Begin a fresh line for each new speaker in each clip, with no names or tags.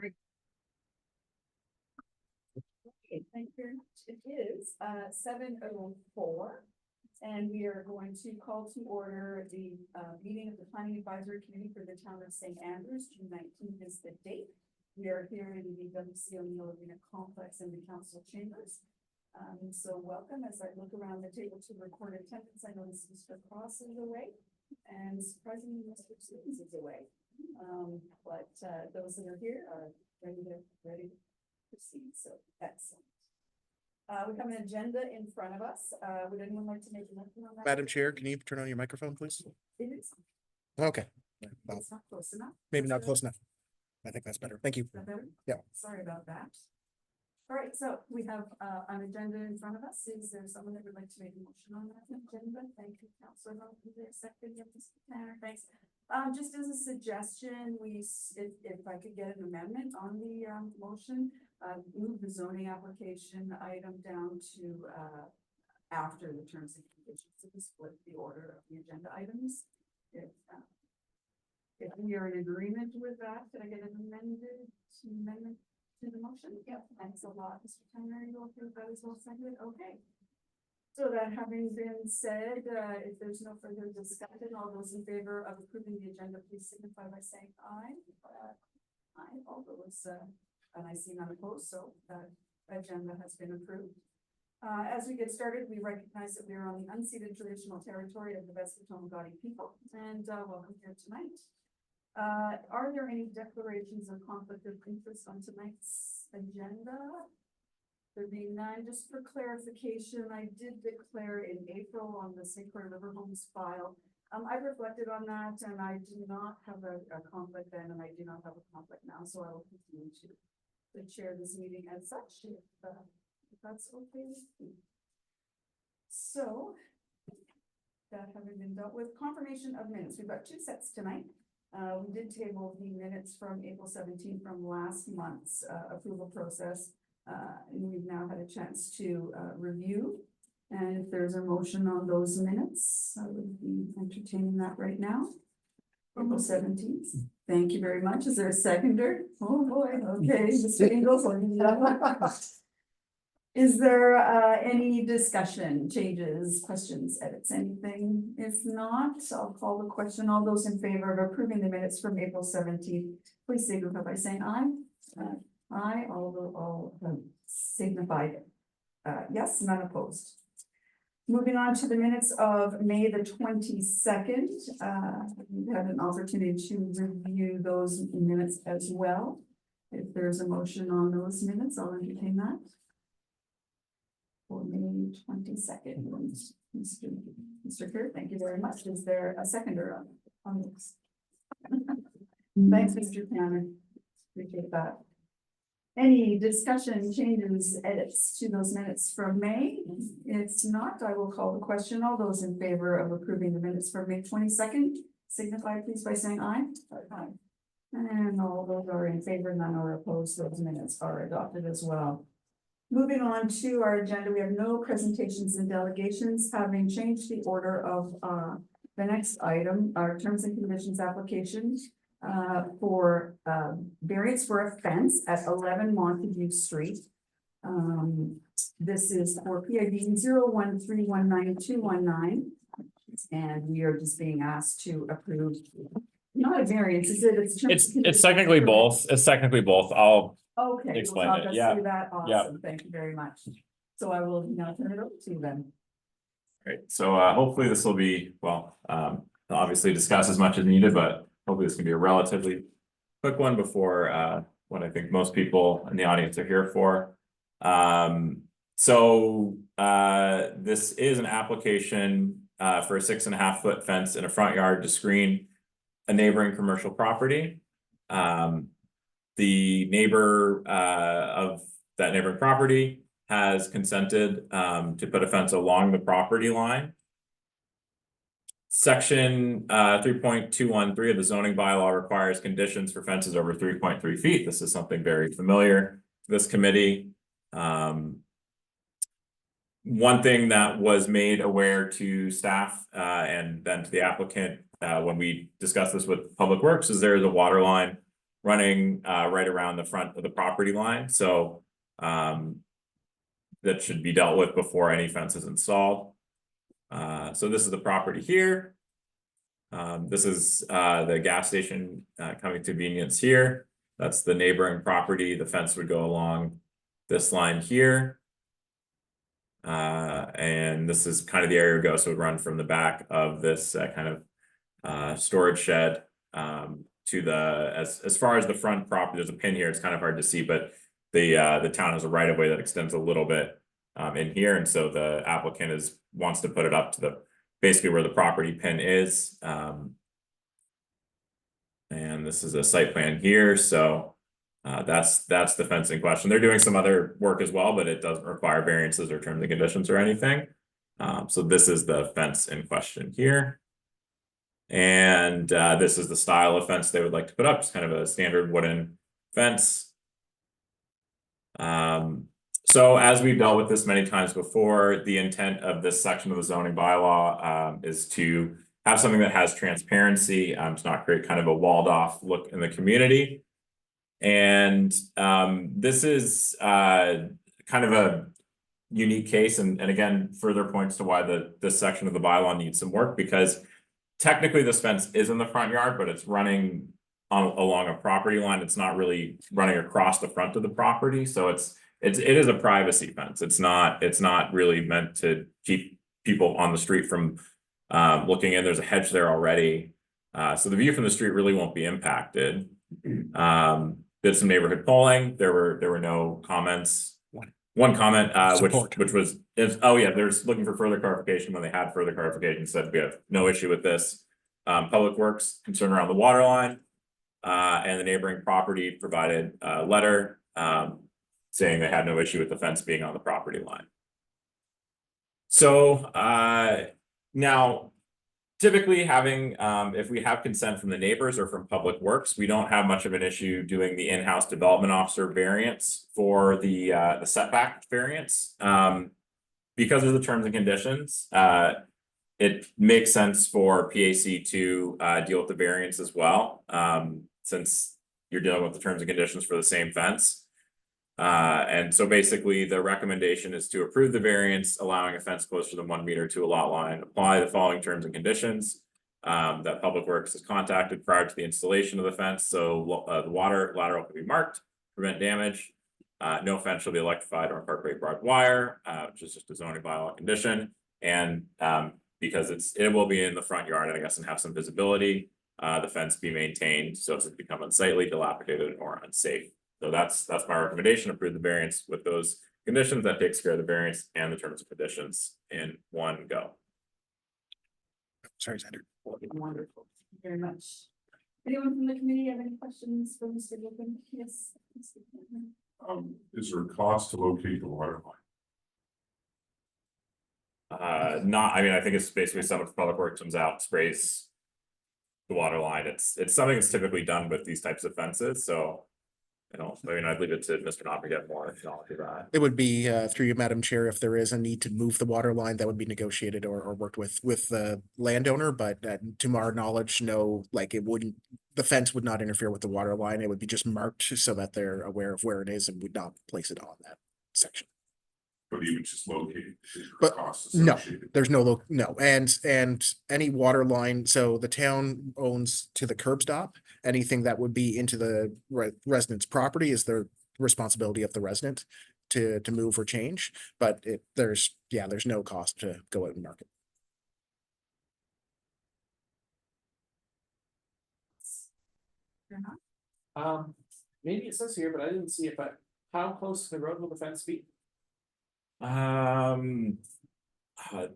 Okay, thank you very much. It is 7:04, and we are going to call to order the meeting of the Planning Advisory Committee for the town of St. Andrews. June 19th is the date. We are here in the WC O'Neill Arena Complex in the council chambers. So welcome. As I look around the table to record attendance, I notice Mr. Cross is away, and surprisingly Mr. Stevens is away. But those that are here are ready to proceed. So excellent. We have an agenda in front of us. Would anyone like to make a motion on that?
Madam Chair, can you turn on your microphone, please?
It is.
Okay.
It's not close enough.
Maybe not close enough. I think that's better. Thank you.
Is that better?
Yeah.
Sorry about that. All right, so we have an agenda in front of us. Is there someone that would like to make a motion on that agenda? Thank you, Councilor. Second, Mr. Tanner. Thanks. Just as a suggestion, if I could get an amendment on the motion, move the zoning application item down to after the terms and conditions, so we split the order of the agenda items. If we are in agreement with that, can I get an amendment to the motion? Yep, thanks a lot, Mr. Tanner. You okay with that as well? Seconded. Okay. So that having been said, if there's no further discussion, all those in favor of approving the agenda, please signify by saying aye. Aye. All those, and I see none opposed, so that agenda has been approved. As we get started, we recognize that we are on the unceded traditional territory of the Peskotomuhkati people, and welcome here tonight. Are there any declarations of conflict of interest on tonight's agenda? There being none, just for clarification, I did declare in April on the St. Croix River Homes file. I reflected on that, and I do not have a conflict then, and I do not have a conflict now, so I will continue to chair this meeting as such, if that's okay with you. So, that having been dealt with, confirmation of minutes. We've got two sets tonight. We did table the minutes from April 17th from last month's approval process. And we've now had a chance to review. And if there's a motion on those minutes, I would be entertaining that right now. April 17th. Thank you very much. Is there a seconder? Oh boy. Okay, Mr. Ingles. Is there any discussion, changes, questions, edits, anything? If not, I'll call the question. All those in favor of approving the minutes from April 17th, please signify by saying aye. Aye. All signified yes, none opposed. Moving on to the minutes of May the 22nd. We've had an opportunity to review those minutes as well. If there's a motion on those minutes, I'll entertain that. For May 22nd, Mr. Kerr, thank you very much. Is there a seconder on this? Thanks, Mr. Tanner. Appreciate that. Any discussion, changes, edits to those minutes from May? If not, I will call the question. All those in favor of approving the minutes from May 22nd, signify please by saying aye. Aye. And all those are in favor, none are opposed. Those minutes are adopted as well. Moving on to our agenda, we have no presentations and delegations. Having changed the order of the next item, our terms and conditions applications for variance for a fence at 11 Montague Street. This is for PID 013192219, and we are just being asked to approve. Not a variance, is it?
It's technically both. It's technically both. I'll
okay,
explain
I'll
it.
just
Yeah.
do that. Awesome.
Yeah.
Thank you very much. So I will now turn it over to you then.
Great. So hopefully this will be, well, obviously discuss as much as needed, but hopefully this can be a relatively quick one before what I think most people in the audience are here for. This is an application for a 6.5 foot fence in a front yard to screen a neighboring commercial property. The neighbor of that neighboring property has consented to put a fence along the property line. Section 3.213 of the zoning bylaw requires conditions for fences over 3.3 feet. This is something very familiar to this committee. One thing that was made aware to staff and then to the applicant when we discussed this with Public Works is there is a water line running right around the front of the property line, so that should be dealt with before any fence is installed. So this is the property here. This is the gas station coming to convenience here. That's the neighboring property. The fence would go along this line here. And this is kind of the area it would go, so it would run from the back of this kind of storage shed to the as far as the front property. There's a pin here, it's kind of hard to see, but the town has a right of way that extends a little bit in here, and so the applicant wants to put it up to the basically where the property pin is. And this is a site plan here, so that's the fence in question. They're doing some other work as well, but it doesn't require variances or terms and conditions or anything. So this is the fence in question here. And this is the style of fence they would like to put up, just kind of a standard wooden fence. So as we've dealt with this many times before, the intent of this section of the zoning bylaw is to have something that has transparency, to not create kind of a walled off look in the community. And this is kind of a unique case, and again, further points to why this section of the bylaw needs some work, because technically this fence is in the front yard, but it's running along a property line. It's not really running across the front of the property, so it is a privacy fence. It's not really meant to keep people on the street from looking in. There's a hedge there already, so the view from the street really won't be impacted. Did some neighborhood polling. There were no comments. One comment, which was oh yeah, there's looking for further clarification. When they had further clarification, said we have no issue with this. Public Works concern around the water line, and the neighboring property provided a letter saying they had no issue with the fence being on the property line. So now, typically having, if we have consent from the neighbors or from Public Works, we don't have much of an issue doing the in-house development officer variance for the setback variance. Because of the terms and conditions, it makes sense for PAC to deal with the variance as well, since you're dealing with the terms and conditions for the same fence. And so basically the recommendation is to approve the variance, allowing a fence closer than 1 meter to a lot line, apply the following terms and conditions that Public Works has contacted prior to the installation of the fence. So the water lateral can be marked, prevent damage. No fence shall be electrified or incorporate barbed wire, which is just a zoning bylaw condition. And because it will be in the front yard, I guess, and have some visibility, the fence be maintained so as to become unsightly, dilapidated, or unsafe. So that's my recommendation. Approve the variance with those conditions. That takes care of the variance and the terms and conditions in one go.
Sorry, Xander.
Wonderful. Thank you very much. Anyone from the committee have any questions for Mr. Logan? Yes.
Is there a cost to locate the water line?
Not, I mean, I think it's basically someone from Public Works comes out, sprays the water line. It's something that's typically done with these types of fences. So I'd leave it to Mr. Knopper to get more knowledge of that.
It would be through you, Madam Chair, if there is a need to move the water line, that would be negotiated or worked with the landowner. But to our knowledge, no, like the fence would not interfere with the water line. It would be just marked so that they're aware of where it is and would not place it on that section.
But even just located,
But
costs
no,
associated?
there's no, and any water line, so the town owns to the curb stop. Anything that would be into the resident's property is the responsibility of the resident to move or change. But there's no cost to go out and market.
Maybe it says here, but I didn't see how close to the road will the fence be?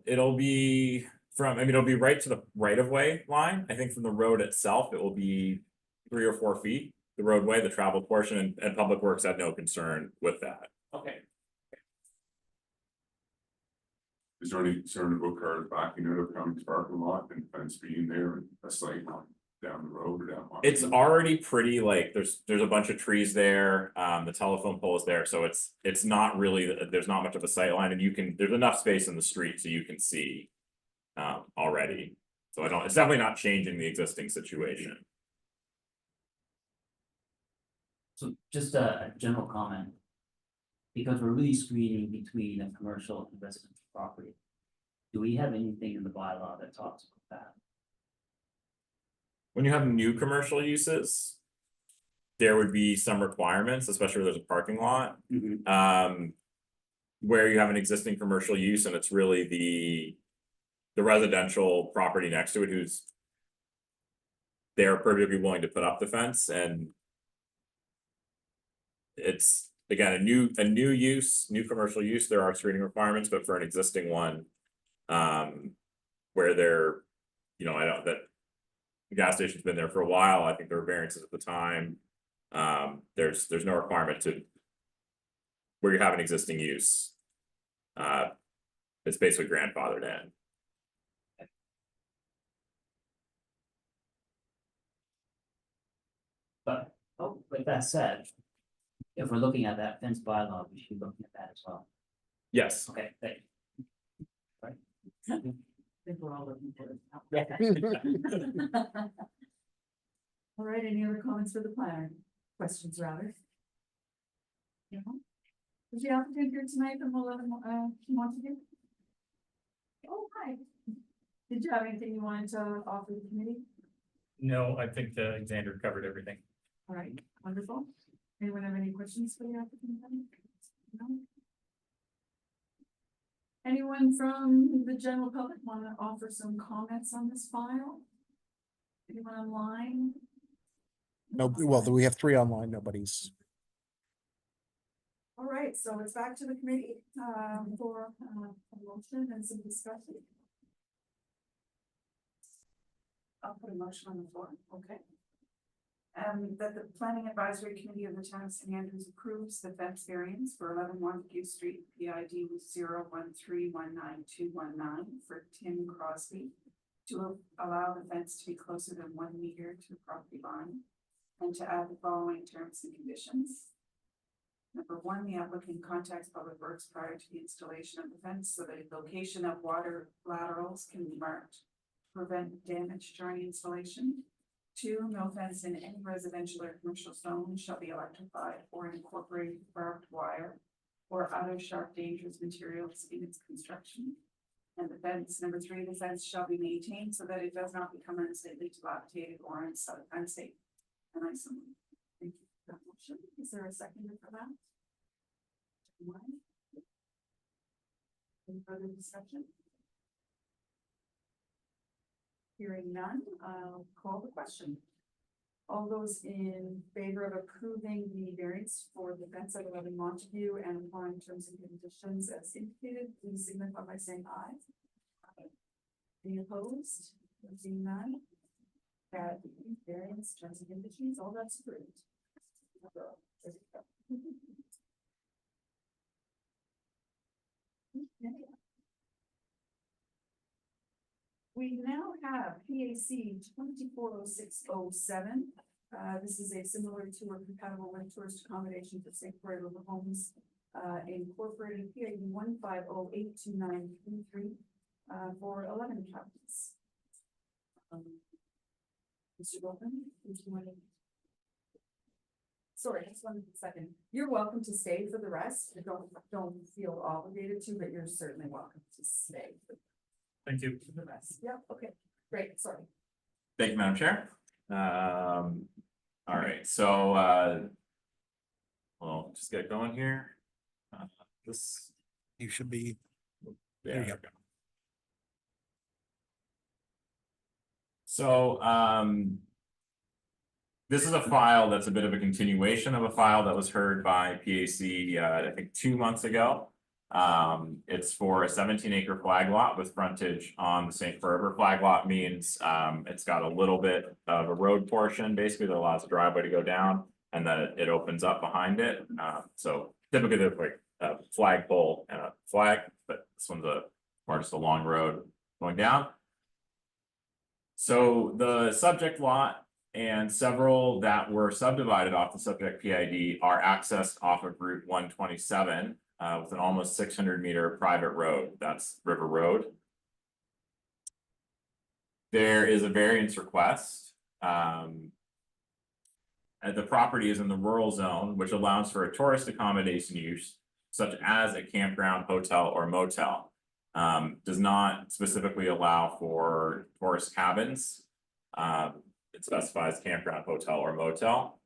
It'll be it'll be right to the right of way line. I think from the road itself, it will be 3 or 4 feet, the roadway, the travel portion, and Public Works had no concern with that.
Okay.
Is there any concern about cars backing out of county parking lot and fence being there and a sight line down the road or down?
It's already pretty, like, there's a bunch of trees there, the telephone pole is there, so it's not really, there's not much of a sight line, and there's enough space in the street so you can see already. So it's definitely not changing the existing situation.
So just a general comment. Because we're really screening between a commercial and residential property. Do we have anything in the bylaw that talks about that?
When you have new commercial uses, there would be some requirements, especially where there's a parking lot. Where you have an existing commercial use and it's really the residential property next to it who's they're perfectly willing to put up the fence, and it's again a new new commercial use, there are screening requirements, but for an existing one, where they're, I know that the gas station's been there for a while, I think there were variances at the time. There's no requirement to where you have an existing use. It's basically grandfathered in.
But, with that said. If we're looking at that fence bylaw, we should be looking at that as well.
Yes.
Okay, thank you.
I think we're all looking for it. All right, any other comments for the planner? Questions rather? No? Is the applicant here tonight from 11 Montague? Oh, hi. Did you have anything you wanted to offer the committee?
No, I think Xander covered everything.
All right, wonderful. Anyone have any questions for the applicant? No? Anyone from the general public want to offer some comments on this file? Anyone online?
No, well, we have 3 online, nobody's.
All right, so it's back to the committee for a motion and some discussion. I'll put a motion on the floor, okay. That the planning advisory committee of the town of St. Andrews approves the fence variance for 11 Montague Street, PID 013192219 for Tim Crosby to allow the fence to be closer than 1 meter to the property line and to add the following terms and conditions. Number 1, the applicant contacts Public Works prior to the installation of the fence so that the location of water laterals can be marked to prevent damage during installation. 2, no fence in any residential or commercial zone shall be electrified or incorporate barbed wire or other sharp, dangerous materials in its construction. And the fence, number 3, the fence shall be maintained so that it does not become unsightly, dilapidated, or unsafe. And I so thank you for that motion. Is there a second for that? Any further discussion? Hearing none, I'll call the question. All those in favor of approving the variance for the fence at 11 Montague and applying terms and conditions as indicated, please signify by saying aye. Any opposed? Seeing none. That variance, terms and conditions, all that's approved. Okay. We now have PAC 240607. This is a similar to or compatible with tourist accommodation for St. Croix River Homes, incorporating PAC 1508293 for 11 cabins. Mr. Goldman, if you want to. Sorry, just 1 second. You're welcome to stay for the rest. Don't feel obligated to, but you're certainly welcome to stay.
Thank you.
The rest. Yep, okay, great, sorry.
Thank you, Madam Chair. All right, so we'll just get going here. This,
You should be.
there
you
you go. So this is a file that's a bit of a continuation of a file that was heard by PAC, I think 2 months ago. It's for a 17-acre flag lot with frontage on the St. Croix River. Flag lot means it's got a little bit of a road portion, basically, that allows a driveway to go down, and then it opens up behind it. So typically there's like a flag pole and a flag, but this one's more just a long road going down. So the subject lot and several that were subdivided off the subject PID are accessed off of Route 127 with an almost 600-meter private road. That's River Road. There is a variance request the property is in the rural zone, which allows for a tourist accommodation use, such as a campground, hotel, or motel. Does not specifically allow for tourist cabins. It specifies campground, hotel, or motel.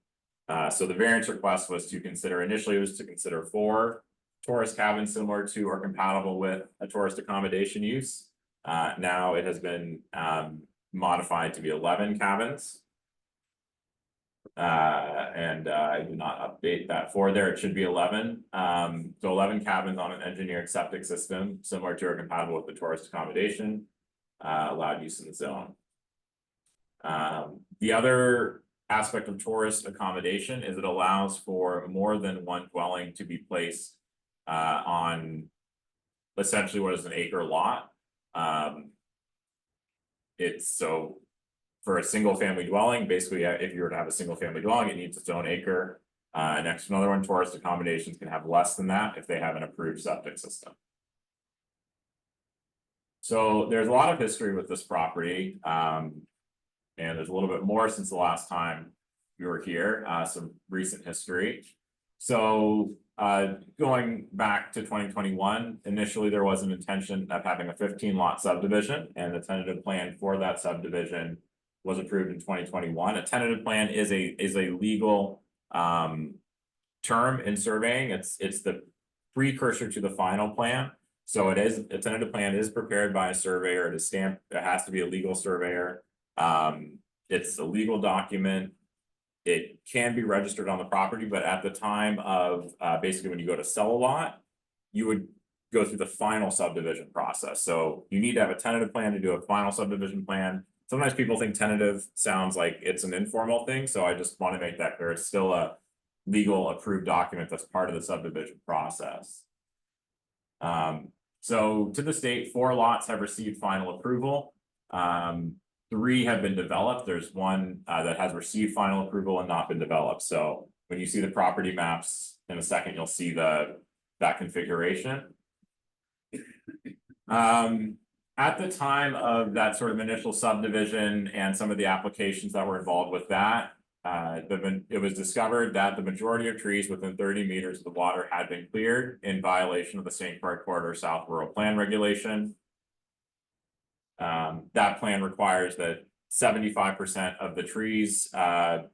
So the variance request was to consider, initially it was to consider 4 tourist cabins similar to or compatible with a tourist accommodation use. Now it has been modified to be 11 cabins. I did not update that for there, it should be 11. So 11 cabins on an engineered septic system similar to or compatible with the tourist accommodation, allowed use in the zone. The other aspect of tourist accommodation is it allows for more than one dwelling to be placed on essentially what is an acre lot. It's so for a single family dwelling, basically, if you were to have a single family dwelling, it needs its own acre. Next to another one, tourist accommodations can have less than that if they have an approved septic system. So there's a lot of history with this property. And there's a little bit more since the last time we were here, some recent history. So going back to 2021, initially there was an intention of having a 15 lot subdivision, and the tentative plan for that subdivision was approved in 2021. A tentative plan is a legal term in surveying. It's the precursor to the final plan. So it is, a tentative plan is prepared by a surveyor. It is stamped, it has to be a legal surveyor. It's a legal document. It can be registered on the property, but at the time of basically when you go to sell a lot, you would go through the final subdivision process. So you need to have a tentative plan to do a final subdivision plan. Sometimes people think tentative sounds like it's an informal thing, so I just want to make that clear. It's still a legal approved document that's part of the subdivision process. So to this date, 4 lots have received final approval. 3 have been developed. There's one that has received final approval and not been developed. So when you see the property maps in a second, you'll see that configuration. At the time of that sort of initial subdivision and some of the applications that were involved with that, it was discovered that the majority of trees within 30 meters of the water had been cleared in violation of the St. Croix Corridor South Rural Plan regulation. That plan requires that 75% of the trees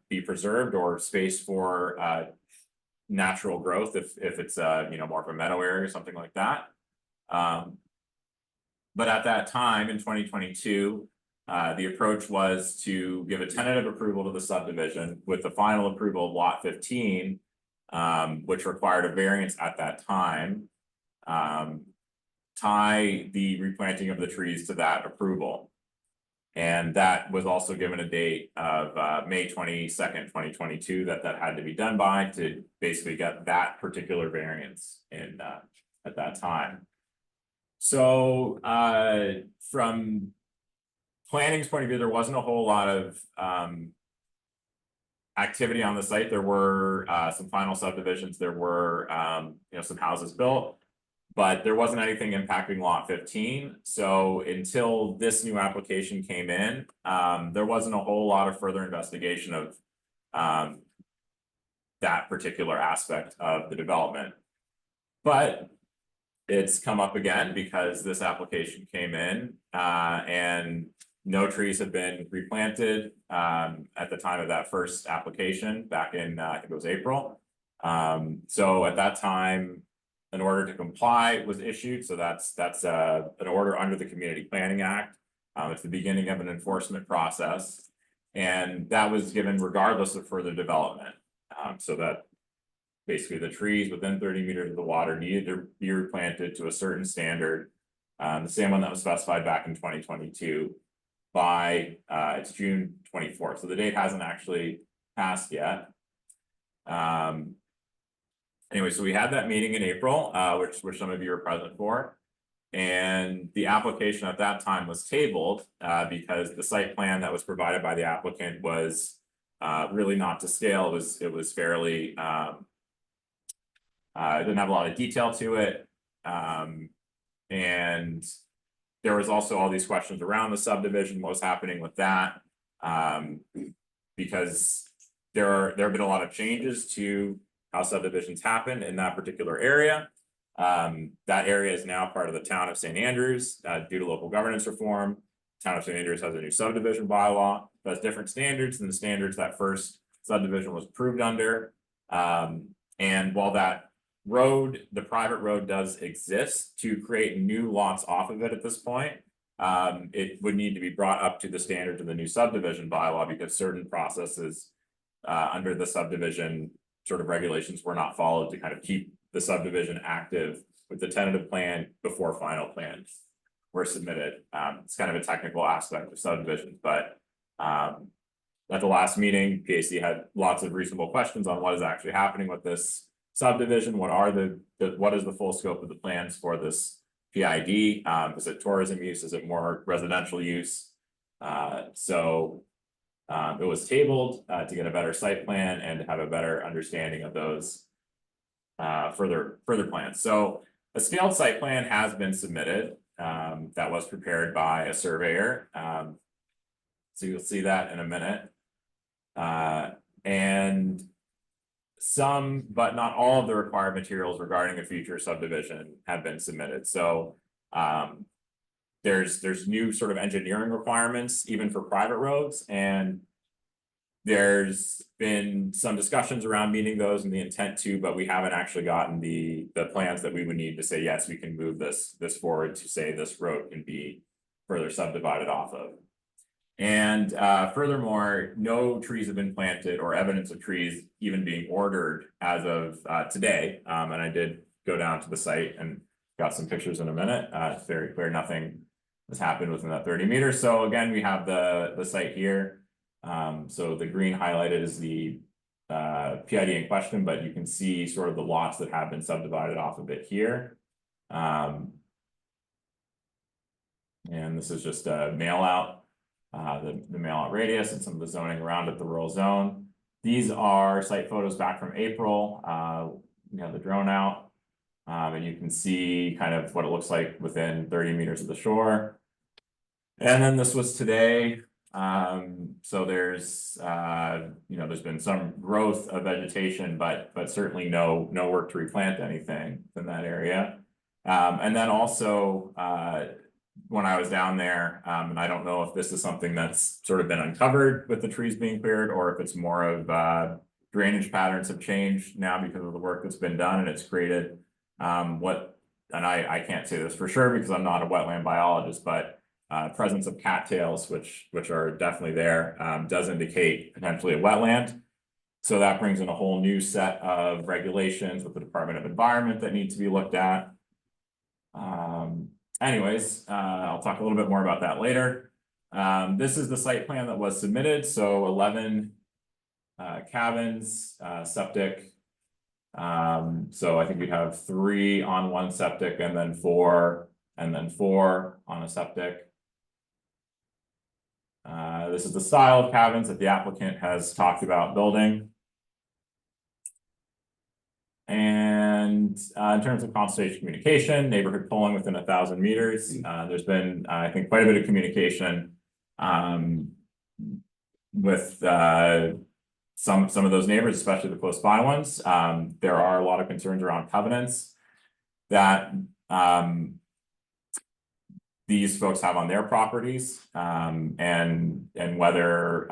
be preserved or spaced for natural growth if it's more of a meadow area or something like that. But at that time in 2022, the approach was to give a tentative approval to the subdivision with the final approval of lot 15, which required a variance at that time, tie the replanting of the trees to that approval. And that was also given a date of May 22nd, 2022 that had to be done by to basically get that particular variance in at that time. So from planning's point of view, there wasn't a whole lot of activity on the site. There were some final subdivisions, there were some houses built, but there wasn't anything impacting lot 15. So until this new application came in, there wasn't a whole lot of further investigation of that particular aspect of the development. But it's come up again because this application came in and no trees have been replanted at the time of that first application back in, I think it was April. So at that time, an order to comply was issued. So that's an order under the Community Planning Act. It's the beginning of an enforcement process. And that was given regardless of further development. So that basically the trees within 30 meters of the water needed to be replanted to a certain standard. The same one that was specified back in 2022 by it's June 24th. So the date hasn't actually passed yet. Anyway, so we had that meeting in April, which some of you were present for. And the application at that time was tabled because the site plan that was provided by the applicant was really not to scale. It was fairly it didn't have a lot of detail to it. And there was also all these questions around the subdivision, what was happening with that. Because there have been a lot of changes to how subdivisions happen in that particular area. That area is now part of the town of St. Andrews, due to local governance reform. Town of St. Andrews has a new subdivision bylaw, that has different standards than the standards that first subdivision was approved under. And while that road, the private road does exist, to create new lots off of it at this point, it would need to be brought up to the standards of the new subdivision bylaw, because certain processes under the subdivision sort of regulations were not followed to kind of keep the subdivision active with the tentative plan before final plans were submitted. It's kind of a technical aspect of subdivision, but at the last meeting, PAC had lots of reasonable questions on what is actually happening with this subdivision. What is the full scope of the plans for this PID? Is it tourism use? Is it more residential use? So it was tabled to get a better site plan and to have a better understanding of those further plans. So a scaled site plan has been submitted that was prepared by a surveyor. So you'll see that in a minute. And some, but not all of the required materials regarding a future subdivision have been submitted. So there's new sort of engineering requirements even for private roads, and there's been some discussions around meeting those and the intent to, but we haven't actually gotten the plans that we would need to say, yes, we can move this forward to say this road can be further subdivided off of. And furthermore, no trees have been planted or evidence of trees even being ordered as of today. And I did go down to the site and got some pictures in a minute. It's very clear nothing has happened within that 30 meters. So again, we have the site here. So the green highlighted is the PID in question, but you can see sort of the lots that have been subdivided off of it here. And this is just a mail out. The mail out radius and some of the zoning around it, the rural zone. These are site photos back from April. You know, the drone out, and you can see kind of what it looks like within 30 meters of the shore. And then this was today. So there's you know, there's been some growth of vegetation, but certainly no work to replant anything in that area. And then also when I was down there, and I don't know if this is something that's sort of been uncovered with the trees being cleared, or if it's more of drainage patterns have changed now because of the work that's been done, and it's created and I can't say this for sure because I'm not a wetland biologist, but presence of cattails, which are definitely there, does indicate potentially a wetland. So that brings in a whole new set of regulations with the Department of Environment that need to be looked at. Anyways, I'll talk a little bit more about that later. This is the site plan that was submitted. So 11 cabins, septic. So I think we have 3 on one septic and then 4 on a septic. This is the style of cabins that the applicant has talked about building. And in terms of consultation communication, neighborhood polling within 1,000 meters, there's been, I think, quite a bit of communication with some of those neighbors, especially the close by ones. There are a lot of concerns around covenants that these folks have on their properties, and whether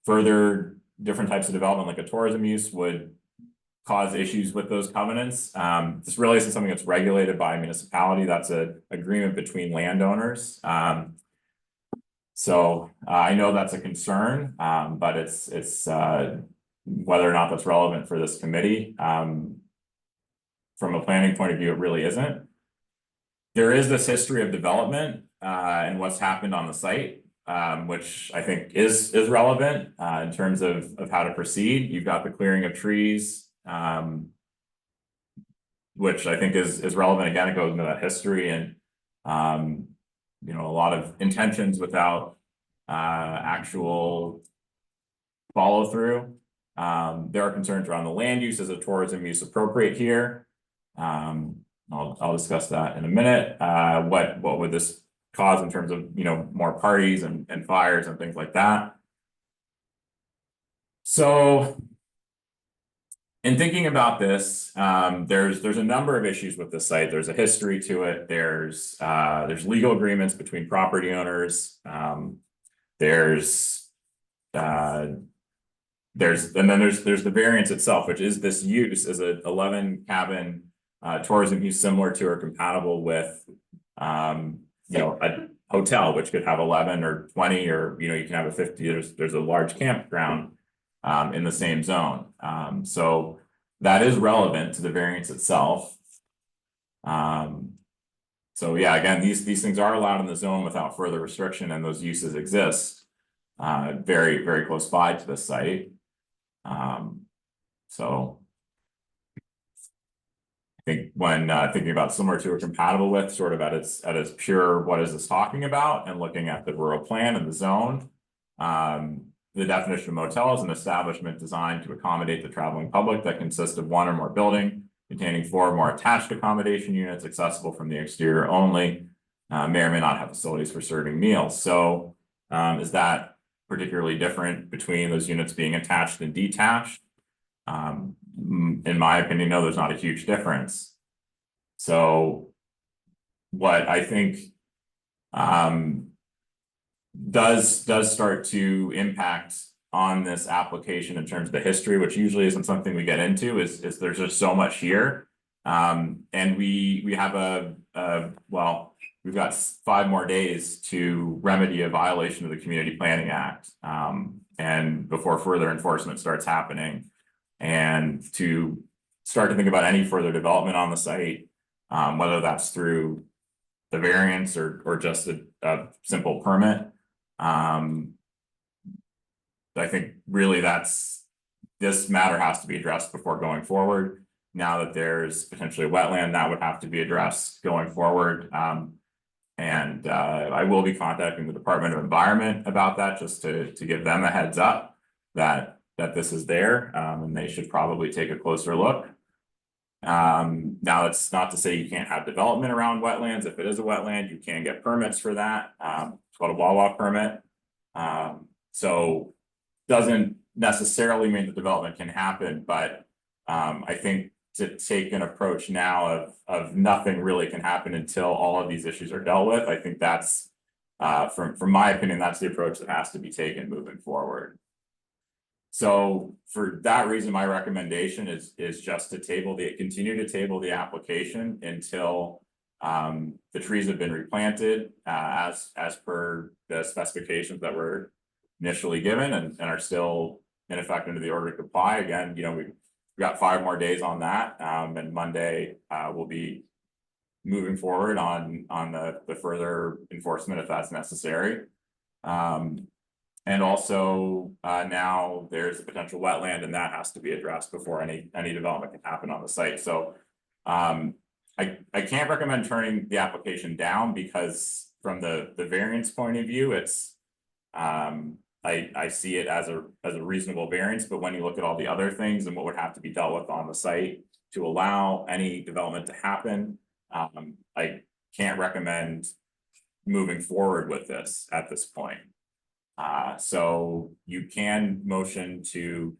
further different types of development, like a tourism use, would cause issues with those covenants. This really isn't something that's regulated by a municipality. That's an agreement between landowners. So I know that's a concern, but it's whether or not that's relevant for this committee. From a planning point of view, it really isn't. There is this history of development and what's happened on the site, which I think is relevant in terms of how to proceed. You've got the clearing of trees, which I think is relevant. Again, it goes into that history and you know, a lot of intentions without actual follow through. There are concerns around the land use. As a tourism use appropriate here? I'll discuss that in a minute. What would this cause in terms of, you know, more parties and fires and things like that? So. In thinking about this, there's a number of issues with the site. There's a history to it. There's legal agreements between property owners. There's and then there's the variance itself, which is this use as a 11 cabin tourism use similar to or compatible with a hotel, which could have 11 or 20, or you can have a 50. There's a large campground in the same zone. So that is relevant to the variance itself. So yeah, again, these things are allowed in the zone without further restriction, and those uses exist very, very close by to the site. So I think when thinking about similar to or compatible with, sort of at its pure, what is this talking about, and looking at the rural plan and the zone, the definition of motel is an establishment designed to accommodate the traveling public that consists of one or more building containing 4 or more attached accommodation units accessible from the exterior only, may or may not have facilities for serving meals. So is that particularly different between those units being attached and detached? In my opinion, no, there's not a huge difference. So what I think does start to impact on this application in terms of the history, which usually isn't something we get into, is there's just so much here. And we have well, we've got 5 more days to remedy a violation of the Community Planning Act, and before further enforcement starts happening, and to start to think about any further development on the site, whether that's through the variance or just a simple permit. I think really this matter has to be addressed before going forward. Now that there's potentially a wetland, that would have to be addressed going forward. And I will be contacting the Department of Environment about that, just to give them a heads up that this is there, and they should probably take a closer look. Now it's not to say you can't have development around wetlands. If it is a wetland, you can get permits for that. It's called a WAWA permit. So doesn't necessarily mean the development can happen, but I think to take an approach now of nothing really can happen until all of these issues are dealt with, I think that's from my opinion, that's the approach that has to be taken moving forward. So for that reason, my recommendation is just to continue to table the application until the trees have been replanted as per the specifications that were initially given and are still in effect under the order to comply. Again, we've got 5 more days on that, and Monday we'll be moving forward on the further enforcement if that's necessary. And also now there's a potential wetland, and that has to be addressed before any development can happen on the site. So I can't recommend turning the application down, because from the variance point of view, it's I see it as a reasonable variance, but when you look at all the other things and what would have to be dealt with on the site to allow any development to happen, I can't recommend moving forward with this at this point. So you can motion to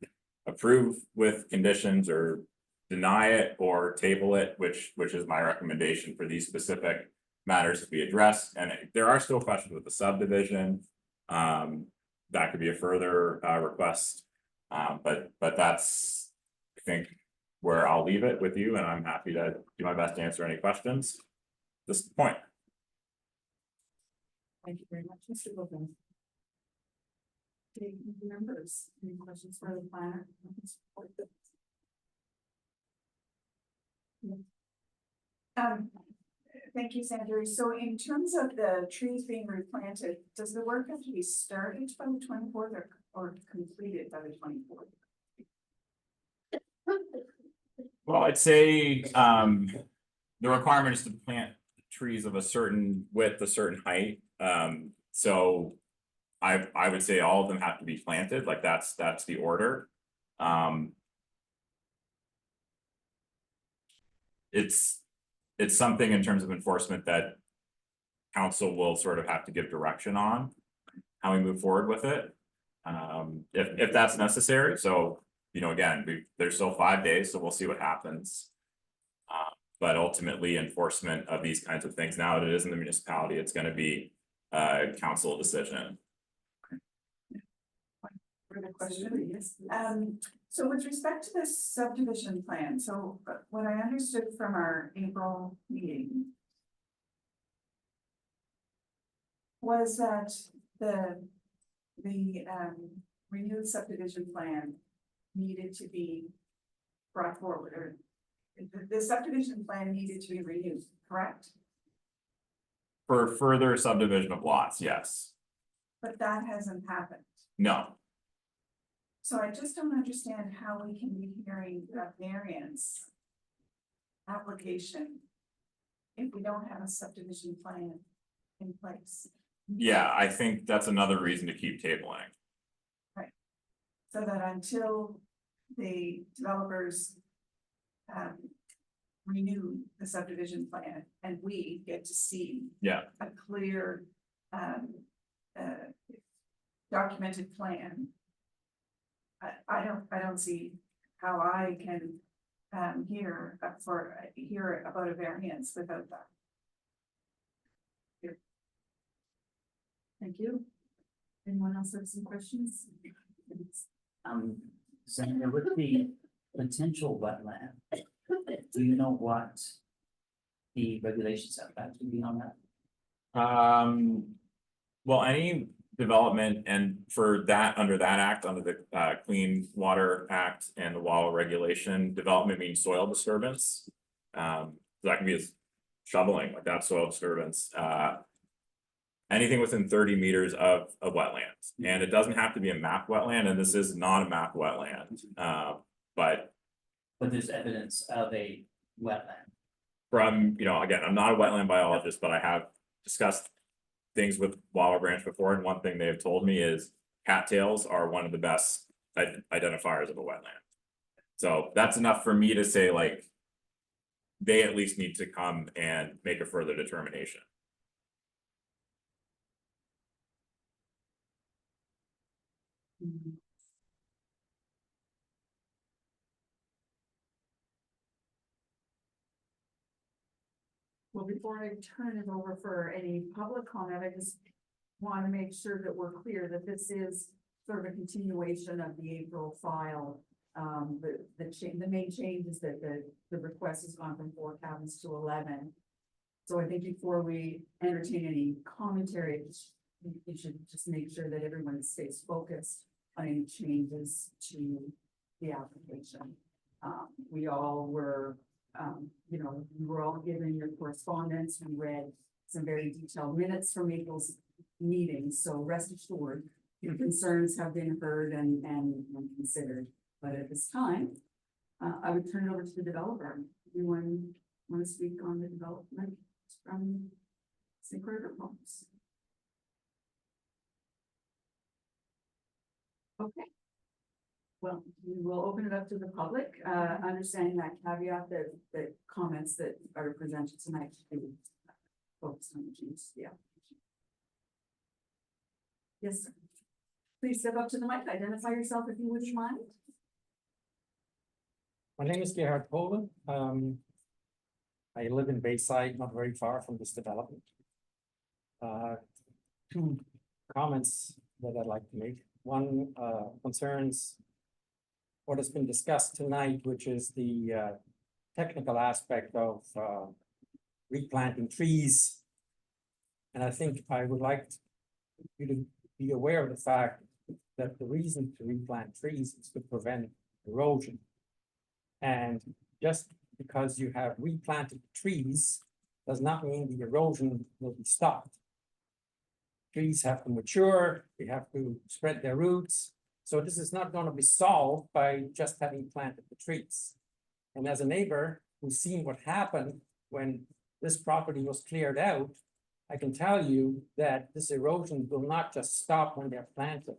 approve with conditions, or deny it, or table it, which is my recommendation for these specific matters to be addressed. And there are still questions with the subdivision. That could be a further request. But that's, I think, where I'll leave it with you, and I'm happy to do my best to answer any questions at this point.
Thank you very much, Mr. Wilkins. Okay, members, any questions for the planner? Thank you, Sandra. So in terms of the trees being replanted, does the work have to be started by the 24th or completed by the 24th?
Well, I'd say the requirement is to plant trees of a certain width, a certain height. So I would say all of them have to be planted, like that's the order. It's something in terms of enforcement that council will sort of have to give direction on how we move forward with it. if that's necessary, so, you know, again, there's still 5 days, so we'll see what happens. But ultimately enforcement of these kinds of things, now that it is in the municipality, it's gonna be a council decision.
Further question? Yes. So with respect to this subdivision plan, so what I understood from our April meeting was that the renewed subdivision plan needed to be brought forward, or the subdivision plan needed to be renewed, correct?
For further subdivision of lots, yes,
But that hasn't happened.
no,
So I just don't understand how we can be hearing a variance application if we don't have a subdivision plan in place.
yeah, I think that's another reason to keep tabling.
So that until the developers renew the subdivision plan and we get to see
Yeah,
a clear documented plan. I don't see how I can hear about a variance without that. Here. Thank you. Anyone else have some questions?
Senator, with the potential wetland, do you know what the regulations setbacks would be on that?
Well, any development and for that, under that act, under the Clean Water Act and the WALA regulation, development means soil disturbance. That can be as shoveling, like that soil disturbance, anything within 30 meters of wetlands, and it doesn't have to be a map wetland, and this is not a map wetland, but
But there's evidence of a wetland.
from, you know, again, I'm not a wetland biologist, but I have discussed things with Wawa Branch before, and one thing they have told me is cattails are one of the best identifiers of a wetland. So that's enough for me to say, like, they at least need to come and make a further determination.
Well, before I turn it over for any public comment, I just want to make sure that we're clear that this is sort of a continuation of the April file. The main change is that the request has gone from 4 cabins to 11. So I think before we entertain any commentary, you should just make sure that everyone stays focused on any changes to the application. We all were you know, we were all given your correspondence. We read some very detailed minutes from April's meetings, so rest assured, your concerns have been heard and considered. But at this time, I would turn it over to the developer. Anyone want to speak on the development from St. Croix Homes? Okay. Well, we will open it up to the public, understanding that caveat that comments that are presented tonight should be focused on the changes to the application. Yes, sir. Please step up to the mic, identify yourself if you wouldn't mind.
My name is Gerhard Polen. I live in Bayside, not very far from this development. Two comments that I'd like to make. One concerns what has been discussed tonight, which is the technical aspect of replanting trees. And I think I would like you to be aware of the fact that the reason to replant trees is to prevent erosion. And just because you have replanted trees does not mean the erosion will be stopped. Trees have to mature, they have to spread their roots. So this is not going to be solved by just having planted the trees. And as a neighbor who's seen what happened when this property was cleared out, I can tell you that this erosion will not just stop when they're planted.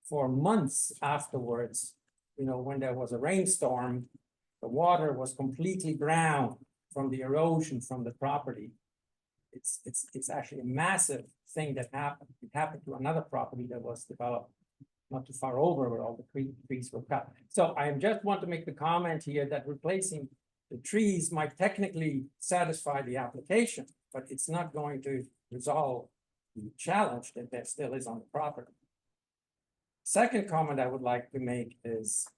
For months afterwards, you know, when there was a rainstorm, the water was completely brown from the erosion from the property. it's actually a massive thing that happened. It happened to another property that was developed not too far over where all the trees were cut. So I just want to make the comment here that replacing the trees might technically satisfy the application, but it's not going to resolve the challenge that there still is on the property. Second comment I would like to make is,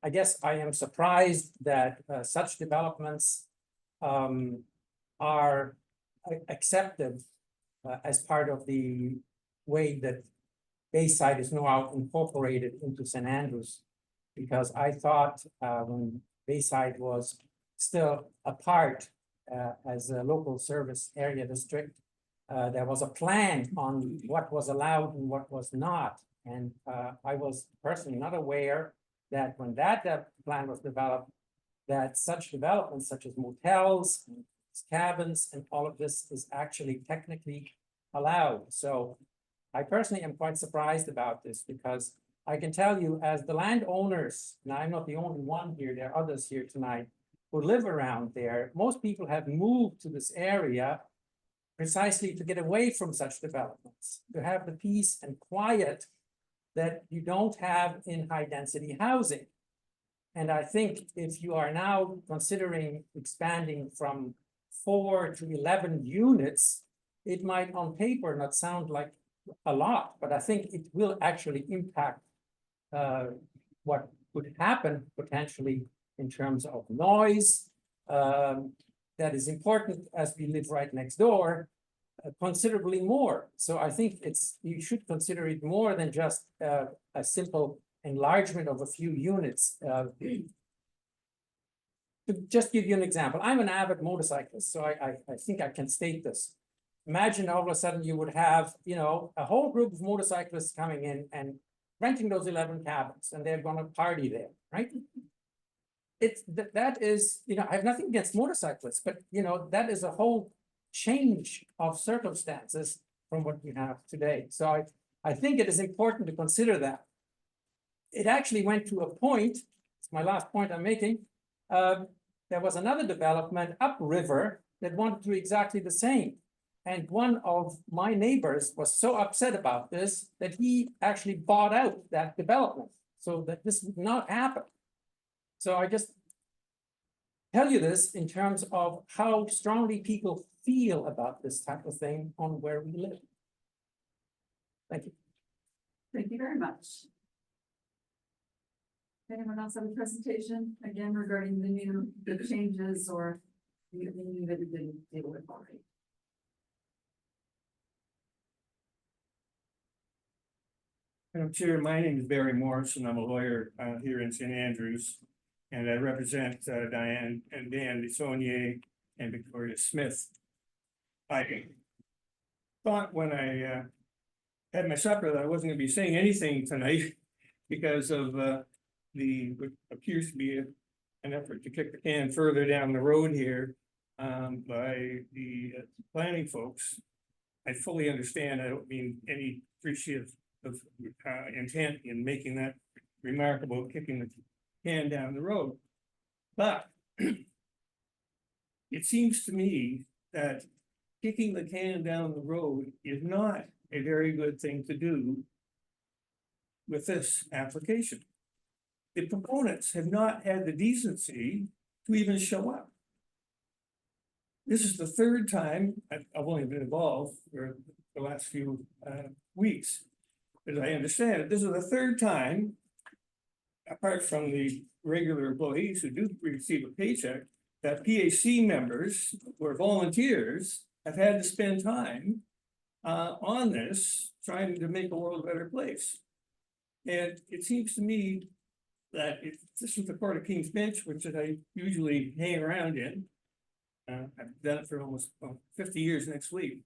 I guess I am surprised that such developments are accepted as part of the way that Bayside is now incorporated into St. Andrews. Because I thought when Bayside was still a part as a local service area district, there was a plan on what was allowed and what was not. And I was personally not aware that when that plan was developed, that such developments such as motels, cabins, and all of this is actually technically allowed. So I personally am quite surprised about this because I can tell you as the landowners, and I'm not the only one here, there are others here tonight who live around there. Most people have moved to this area precisely to get away from such developments, to have the peace and quiet that you don't have in high density housing. And I think if you are now considering expanding from 4 to 11 units, it might on paper not sound like a lot, but I think it will actually impact what could happen potentially in terms of noise. That is important as we live right next door, considerably more. So I think you should consider it more than just a simple enlargement of a few units. To just give you an example, I'm an avid motorcyclist, so I think I can state this. Imagine all of a sudden you would have, a whole group of motorcyclists coming in and renting those 11 cabins, and they're going to party there, right? That is, I have nothing against motorcyclists, but that is a whole change of circumstances from what we have today. So I think it is important to consider that. It actually went to a point, it's my last point I'm making, there was another development upriver that wanted to do exactly the same. And one of my neighbors was so upset about this that he actually bought out that development so that this would not happen. So I just tell you this in terms of how strongly people feel about this type of thing on where we live. Thank you.
Thank you very much. Anyone else have a presentation again regarding the changes or anything that we didn't deal with already?
Madam Chair, my name is Barry Morris and I'm a lawyer here in St. Andrews. And I represent Diane and Dan DeSaulnier and Victoria Smith. I thought when I had my supper that I wasn't going to be saying anything tonight because of what appears to be an effort to kick the can further down the road here by the planning folks. I fully understand. I don't mean any appreciative of intent in making that remarkable kicking the can down the road. But it seems to me that kicking the can down the road is not a very good thing to do with this application. The proponents have not had the decency to even show up. This is the third time I've only been involved for the last few weeks. As I understand it, this is the third time, apart from the regular employees who do receive a paycheck, that PAC members who are volunteers have had to spend time on this, trying to make the world a better place. And it seems to me that if this was the Court of King's Bench, which I usually hang around in, I've done it for almost 50 years next week.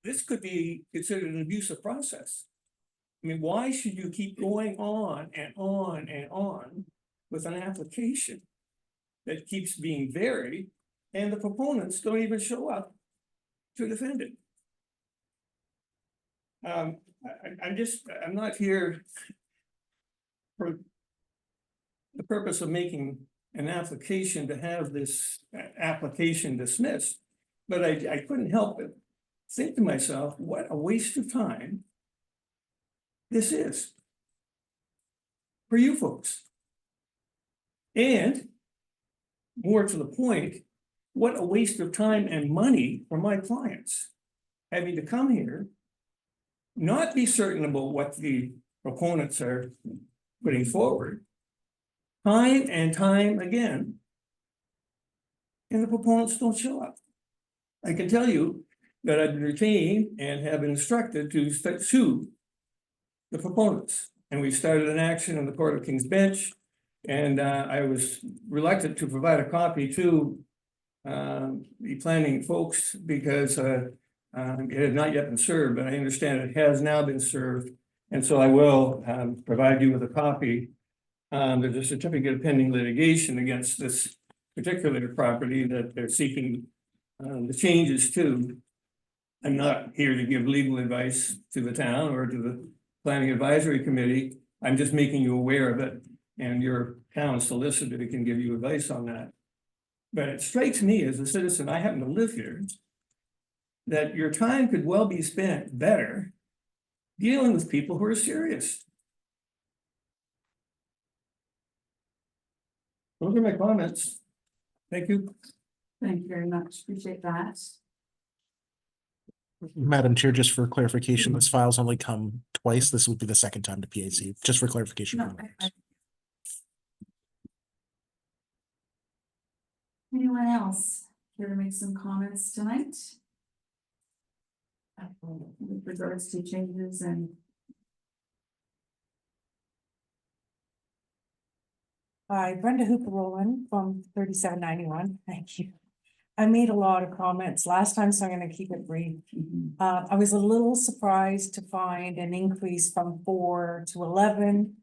This could be considered an abusive process. I mean, why should you keep going on and on and on with an application that keeps being varied and the proponents don't even show up to defend it? I'm not here for the purpose of making an application to have this application dismissed. But I couldn't help but think to myself, what a waste of time this is for you folks. And more to the point, what a waste of time and money for my clients. Having to come here, not be certain about what the proponents are putting forward. Time and time again. And the proponents don't show up. I can tell you that I've been retained and have been instructed to sue the proponents. And we started an action in the Court of King's Bench. And I was reluctant to provide a copy to the planning folks because it had not yet been served, but I understand it has now been served. And so I will provide you with a copy. There's a certificate of pending litigation against this particular property that they're seeking the changes to. I'm not here to give legal advice to the town or to the Planning Advisory Committee. I'm just making you aware of it, and your town solicitor can give you advice on that. But it strikes me as a citizen, I happen to live here, that your time could well be spent better dealing with people who are serious. Those are my comments. Thank you.
Thank you very much. Appreciate that.
Madam Chair, just for clarification, this file's only come twice. This would be the second time to PAC, just for clarification.
No, Anyone else care to make some comments tonight? With regards to changes and.
Hi, Brenda Hooper Rowland from 3791. Thank you. I made a lot of comments last time, so I'm going to keep it brief. I was a little surprised to find an increase from 4 to 11.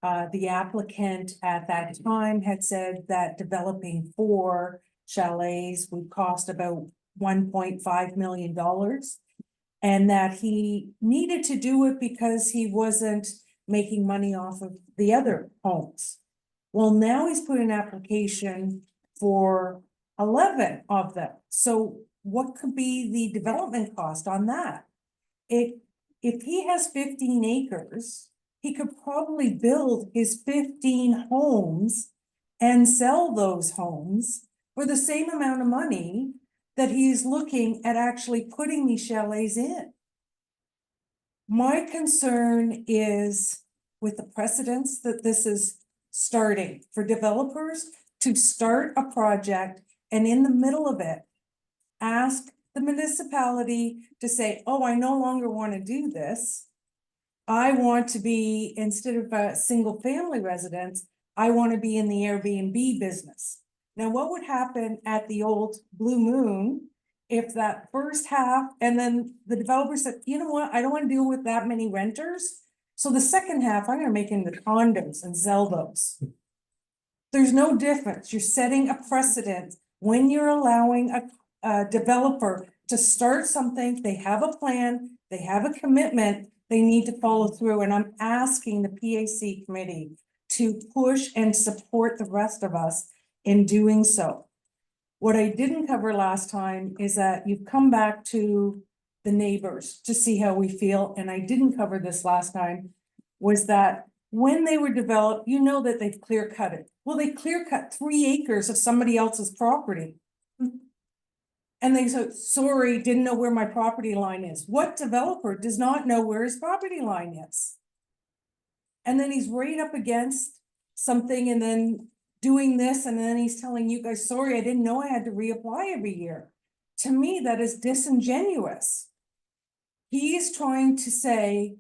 The applicant at that time had said that developing 4 chalets would cost about $1.5 million. And that he needed to do it because he wasn't making money off of the other homes. Well, now he's put an application for 11 of them. So what could be the development cost on that? If he has 15 acres, he could probably build his 15 homes and sell those homes for the same amount of money that he's looking at actually putting these chalets in. My concern is with the precedence that this is starting for developers to start a project and in the middle of it, ask the municipality to say, oh, I no longer want to do this. I want to be, instead of a single family residence, I want to be in the Airbnb business. Now, what would happen at the old Blue Moon if that first half, and then the developer said, you know what, I don't want to deal with that many renters. So the second half, I'm going to make into condos and sell those. There's no difference. You're setting a precedent when you're allowing a developer to start something. They have a plan, they have a commitment, they need to follow through. And I'm asking the PAC committee to push and support the rest of us in doing so. What I didn't cover last time is that you've come back to the neighbors to see how we feel. And I didn't cover this last time, was that when they were developed, you know that they've clear cut it. Well, they clear cut 3 acres of somebody else's property. And they said, sorry, didn't know where my property line is. What developer does not know where his property line is? And then he's right up against something and then doing this, and then he's telling you guys, sorry, I didn't know I had to reapply every year. To me, that is disingenuous. He's trying to say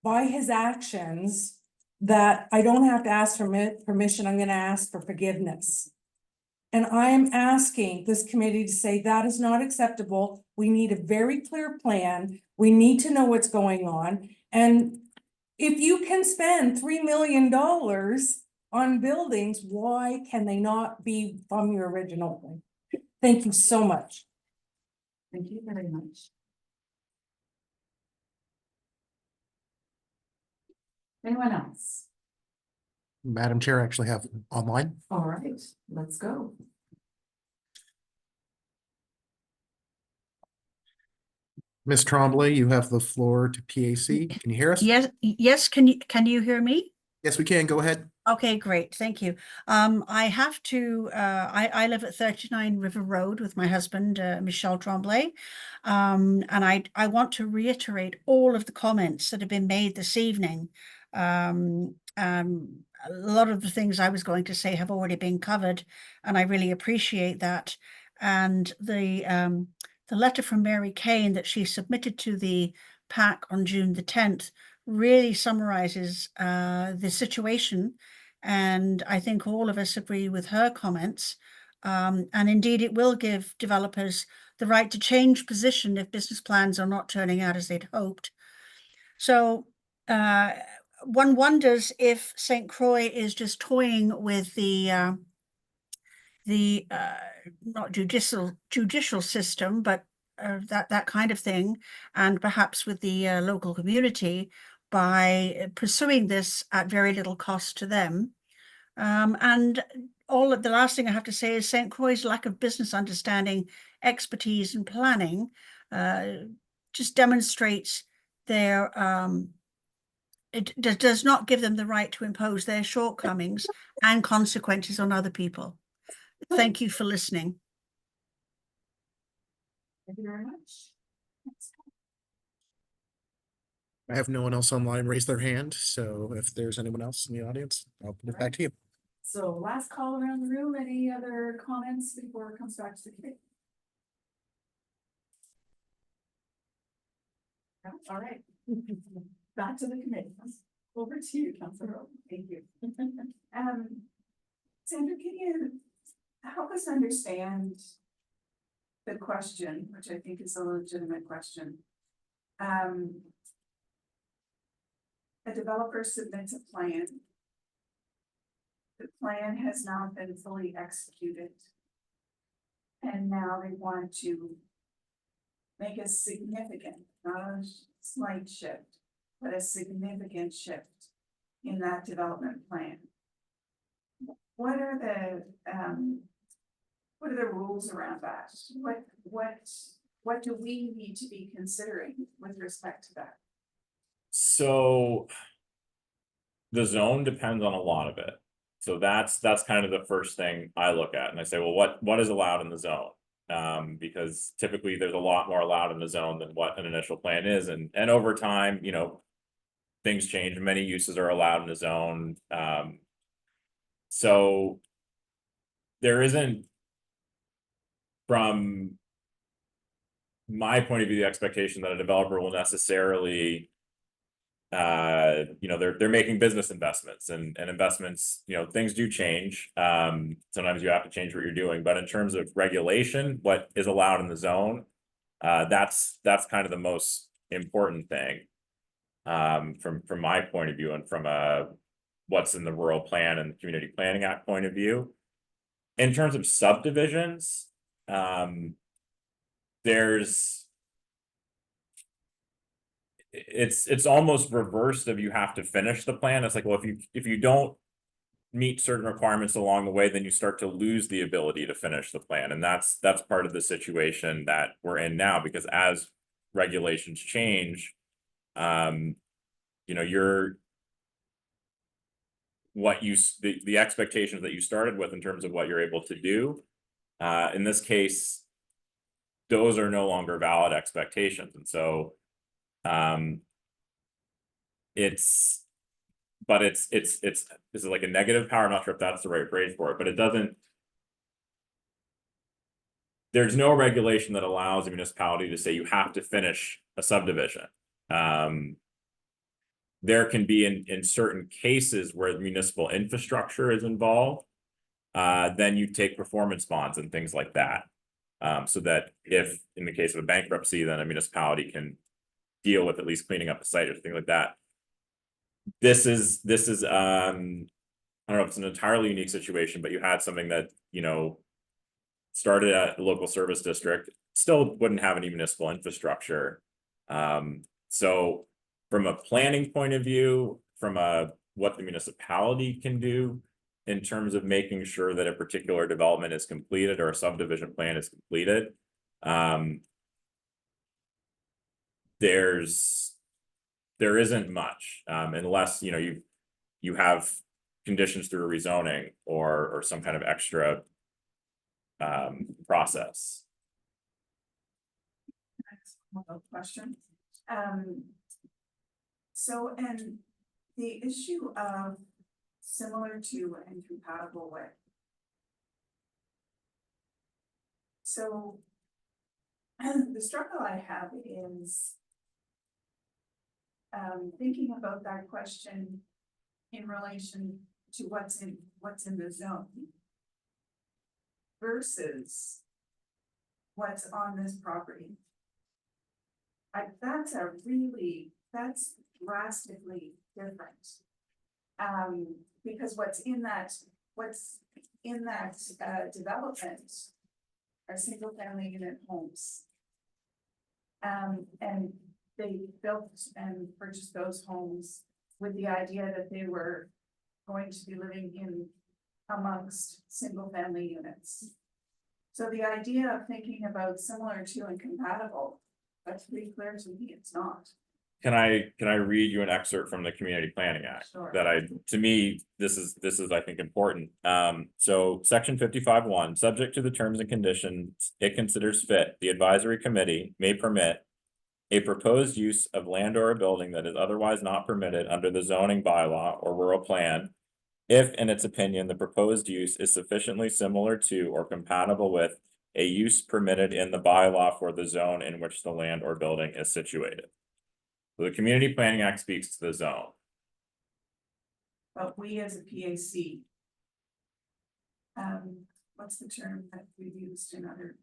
by his actions that I don't have to ask for permission, I'm going to ask for forgiveness. And I am asking this committee to say that is not acceptable. We need a very clear plan. We need to know what's going on. And if you can spend $3 million on buildings, why can they not be from your original thing? Thank you so much.
Thank you very much. Anyone else?
Madam Chair, I actually have online.
All right, let's go.
Ms. Tremblay, you have the floor to PAC. Can you hear us?
Yes, can you hear me?
Yes, we can. Go ahead.
Okay, great, thank you. I have to, I live at 39 River Road with my husband, Michelle Tremblay. And I want to reiterate all of the comments that have been made this evening. A lot of the things I was going to say have already been covered, and I really appreciate that. And the letter from Mary Kane that she submitted to the PAC on June the 10th really summarizes the situation. And I think all of us agree with her comments. And indeed, it will give developers the right to change position if business plans are not turning out as they'd hoped. So one wonders if St. Croix is just toying with the not judicial system, but that kind of thing, and perhaps with the local community by pursuing this at very little cost to them. And the last thing I have to say is St. Croix's lack of business understanding, expertise, and planning just demonstrates their it does not give them the right to impose their shortcomings and consequences on other people. Thank you for listening.
Thank you very much.
I have no one else online raise their hand, so if there's anyone else in the audience, I'll put it back to you.
So last call around the room, any other comments before it comes back to the committee? No? All right. Back to the committee. Over to you, Councilor Rowe. Thank you. Sandra, can you help us understand the question, which I think is a legitimate question? A developer submits a plan. The plan has not been fully executed. And now they want to make a significant, not a slight shift, but a significant shift in that development plan. What are the rules around that? What do we need to be considering with respect to that?
So the zone depends on a lot of it. So that's kind of the first thing I look at, and I say, well, what is allowed in the zone? Because typically there's a lot more allowed in the zone than what an initial plan is, and over time, you know, things change. Many uses are allowed in the zone. So there isn't, from my point of view, the expectation that a developer will necessarily you know, they're making business investments, and investments, you know, things do change. Sometimes you have to change what you're doing, but in terms of regulation, what is allowed in the zone, that's kind of the most important thing, from my point of view, and from what's in the rural plan and community planning act point of view. In terms of subdivisions, it's almost reversed of you have to finish the plan. It's like, well, if you don't meet certain requirements along the way, then you start to lose the ability to finish the plan. And that's part of the situation that we're in now, because as regulations change, you know, the expectations that you started with in terms of what you're able to do, in this case, those are no longer valid expectations. And so it's like a negative power. I'm not sure if that's the right phrase for it, but there's no regulation that allows a municipality to say you have to finish a subdivision. There can be in certain cases where municipal infrastructure is involved, then you take performance bonds and things like that. So that if in the case of a bankruptcy, then a municipality can deal with at least cleaning up a site or things like that. This is I don't know if it's an entirely unique situation, but you had something that, you know, started at a local service district, still wouldn't have any municipal infrastructure. So from a planning point of view, from a what the municipality can do in terms of making sure that a particular development is completed or a subdivision plan is completed. There isn't much, unless, you know, you have conditions through a rezoning or some kind of extra process.
Another question. So, and the issue of similar to and compatible with. So the struggle I have is thinking about that question in relation to what's in the zone versus what's on this property. That's drastically different. Because what's in that development are single family unit homes. And they built and purchased those homes with the idea that they were going to be living in amongst single family units. So the idea of thinking about similar to and compatible, that's pretty clear to me, it's not.
Can I read you an excerpt from the Community Planning Act?
Sure.
To me, this is, I think, important. So section 55(1), subject to the terms and conditions it considers fit, the advisory committee may permit a proposed use of land or a building that is otherwise not permitted under the zoning bylaw or rural plan, if in its opinion, the proposed use is sufficiently similar to or compatible with a use permitted in the bylaw for the zone in which the land or building is situated. So the Community Planning Act speaks to the zone.
But we as a PAC, what's the term that we've used in other?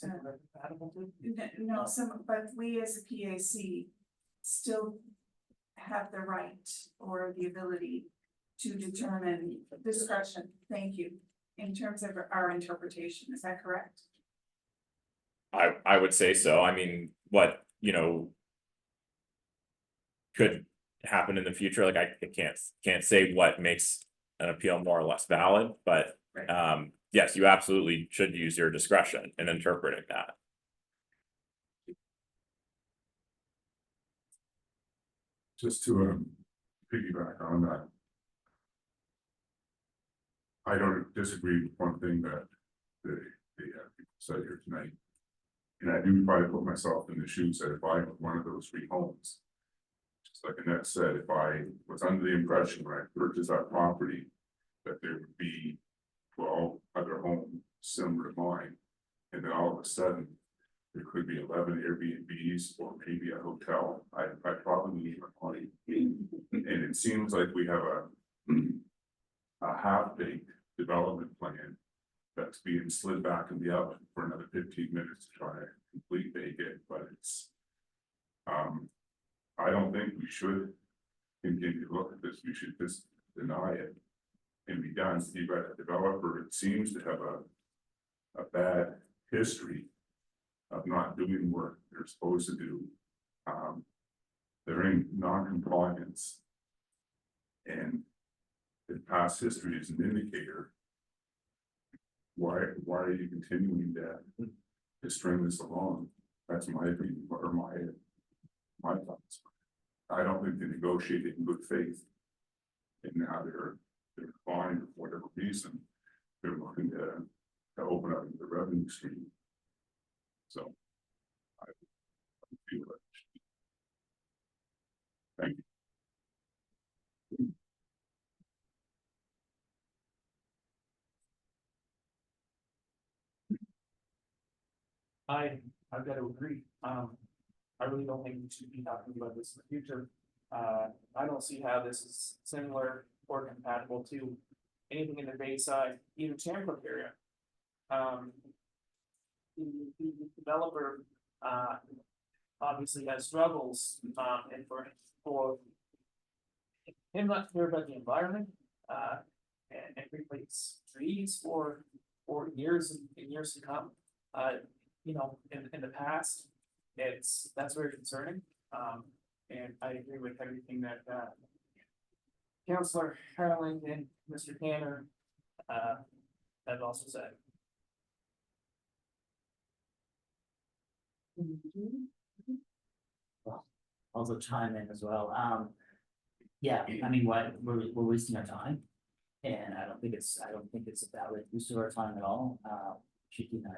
No, but we as a PAC still have the right or the ability to determine discretion, thank you, in terms of our interpretation, is that correct?
I would say so. I mean, what, you know, could happen in the future, like I can't say what makes an appeal more or less valid, but yes, you absolutely should use your discretion in interpreting that.
Just to piggyback on that. I don't disagree with one thing that the people said here tonight. And I do try to put myself in the shoes that if I owned one of those three homes. Just like Annette said, if I was under the impression when I purchased that property, that there would be 12 other homes similar to mine. And then all of a sudden, there could be 11 Airbnbs or maybe a hotel. I probably need my money. And it seems like we have a half-baked development plan that's being slid back in the oven for another 15 minutes to try to complete bake it, but it's I don't think we should continue to look at this. We should just deny it and be done. You've got a developer, it seems to have a bad history of not doing work they're supposed to do. They're in non-compliance, and the past history is an indicator. Why are you continuing to string this along? That's my opinion, or my thoughts. I don't think they negotiated in good faith, and now they're fine for whatever reason. They're looking to open up the revenue stream. So I feel that. Thank you.
I've got to agree. I really don't think we should be talking about this in the future. I don't see how this is similar or compatible to anything in the Bayside, even Champlain area. The developer obviously has struggles, and for him not care about the environment, and replace trees for years and years to come. You know, in the past, that's very concerning. And I agree with everything that, Counselor Harland and Mr. Tanner, have also said.
Also chime in as well. Yeah, I mean, we're wasting our time. And I don't think it's a valid use of our time at all. Should deny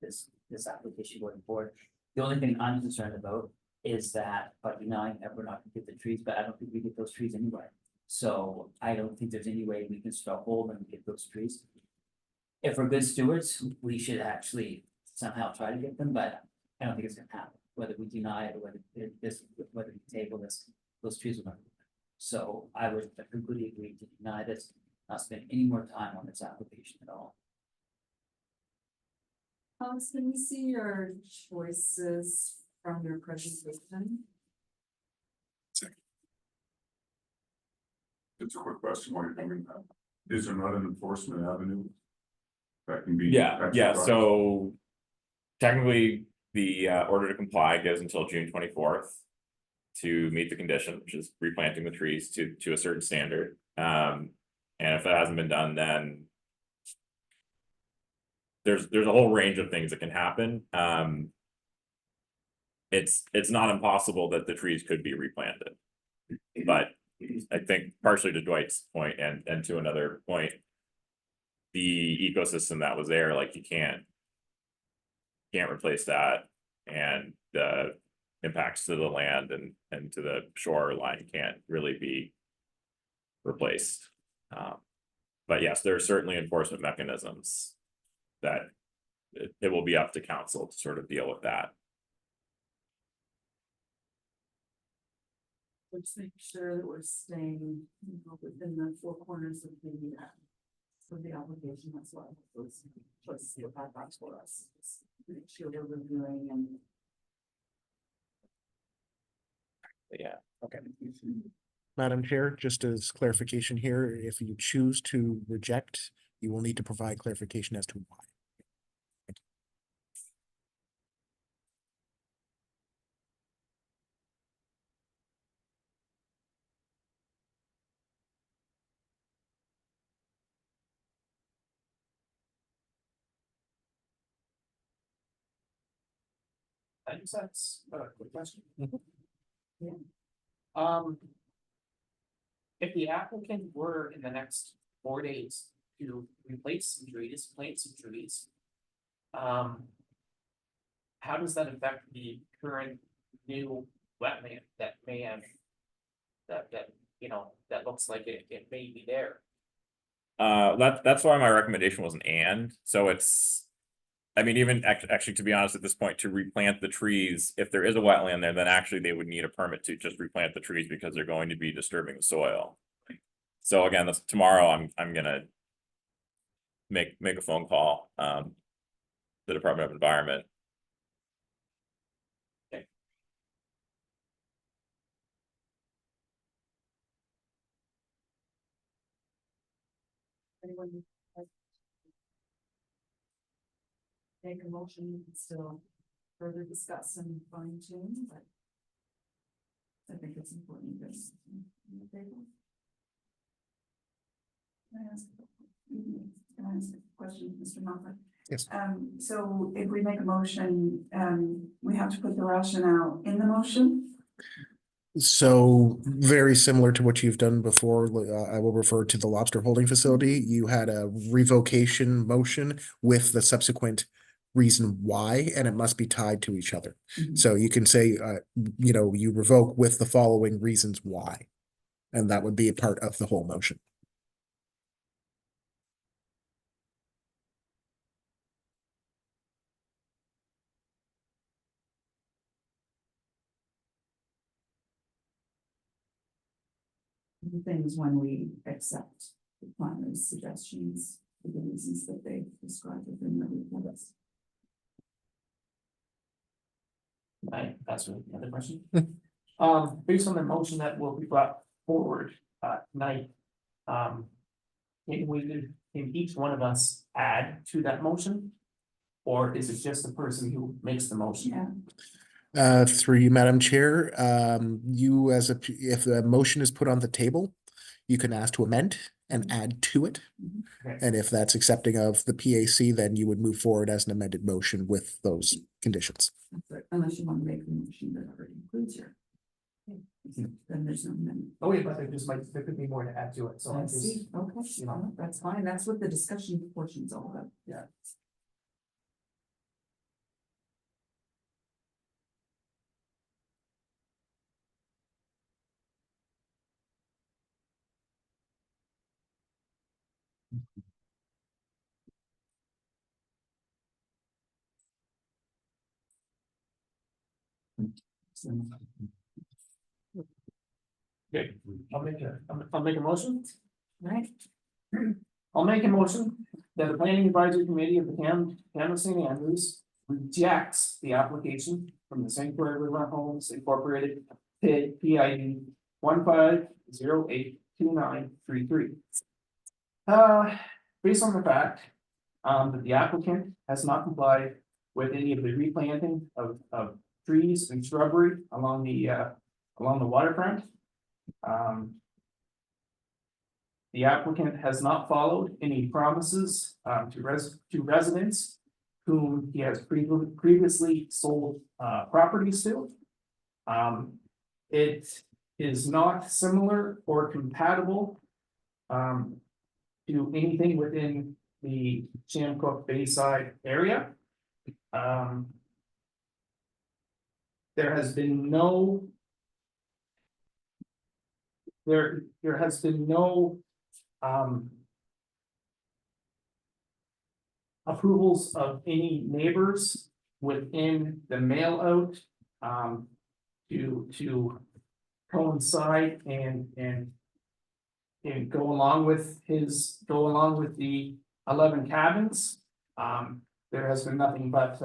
this application going forward. The only thing I'm concerned about is that by denying that we're not gonna get the trees, but I don't think we get those trees anyway. So I don't think there's any way we can stop hold and get those trees. If we're good stewards, we should actually somehow try to get them, but I don't think it's gonna happen. Whether we deny it or whether we table this, those trees will not. So I would completely agree to deny this, not spend any more time on this application at all.
Alex, can we see your choices from your presentation?
It's a quick question while you're doing that. Is there not an enforcement avenue? That can be.
Yeah,
exercised?
so technically, the order to comply goes until June 24th. To meet the condition, which is replanting the trees to a certain standard. And if that hasn't been done, then there's a whole range of things that can happen. It's not impossible that the trees could be replanted. But I think partially to Dwight's point and to another point, the ecosystem that was there, like you can't replace that, and the impacts to the land and to the shoreline can't really be replaced. But yes, there are certainly enforcement mechanisms that it will be up to council to sort of deal with that.
Let's make sure that we're staying within the four corners of the application. That's why those choices you have back for us. Just make sure we're reviewing and.
Yeah.
Okay. Madam Chair, just as clarification here, if you choose to reject, you will need to provide clarification as to why.
I just that's a quick question.
Yeah.
If the applicant were in the next 4 days to replace some trees, plant some trees. How does that affect the current new wetland that may have? That that looks like it may be there.
That's why my recommendation was an and, so it's. I mean, even actually, to be honest, at this point, to replant the trees, if there is a wetland there, then actually they would need a permit to just replant the trees because they're going to be disturbing the soil. So again, tomorrow I'm gonna make a phone call, the Department of Environment.
Anyone make a motion, we can still further discuss and fine tune, but I think it's important this. Can I ask a question, Mr. Moffat?
Yes.
So if we make a motion, we have to put the rationale in the motion?
So very similar to what you've done before, I will refer to the lobster holding facility. You had a revocation motion with the subsequent reason why, and it must be tied to each other.
Mhm.
So you can say, you revoke with the following reasons why. And that would be a part of the whole motion.
The things when we accept the planner's suggestions, for the reasons that they described within the reports.
Right, that's really the other question. Based on the motion that will be brought forward tonight, can each one of us add to that motion? Or is it just the person who makes the motion?
Yeah.
Through you, Madam Chair, you as if the motion is put on the table, you can ask to amend and add to it.
Okay.
And if that's accepting of the PAC, then you would move forward as an amended motion with those conditions.
Unless you want to make a motion that already includes your. Then there's no amendment.
Oh, yeah, but there could be more to add to it, so I
I
just,
see, okay,
you know.
that's fine, that's what the discussion portion is all about.
Yeah. Okay, I'll make a motion.
Right,
I'll make a motion that the planning advisory committee of the town of St. Andrews rejects the application from the St. Clair River Homes Incorporated PID 15082933. Based on the fact that the applicant has not complied with any of the replanting of trees and shrubbery along the waterfront. The applicant has not followed any promises to residents whom he has previously sold properties to. It is not similar or compatible to anything within the Shamcook Bayside area. There has been no approvals of any neighbors within the mail out to coincide and go along with the 11 cabins. There has been nothing but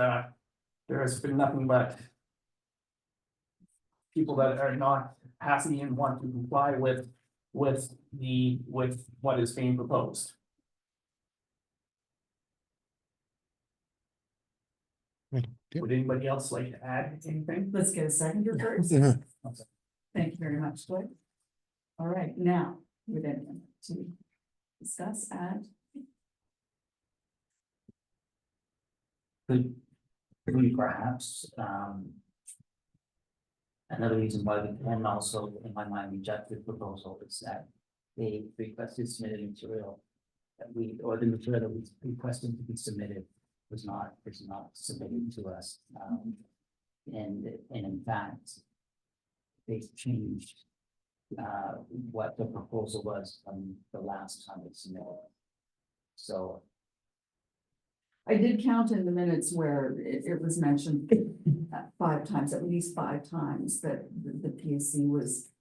people that are not happy and want to comply with what is being proposed. Would anybody else like to add anything?
let's get a seconder first. Thank you very much, Dwight. All right, now, would anyone like to discuss, add?
Could we perhaps, another reason why we can also, in my mind, reject the proposal is that the requested submitted material that or the material that we requested to be submitted is not submitted to us. And in fact, they've changed what the proposal was from the last time it submitted. So
I did count in the minutes where it was mentioned 5 times, at least 5 times, that the PAC was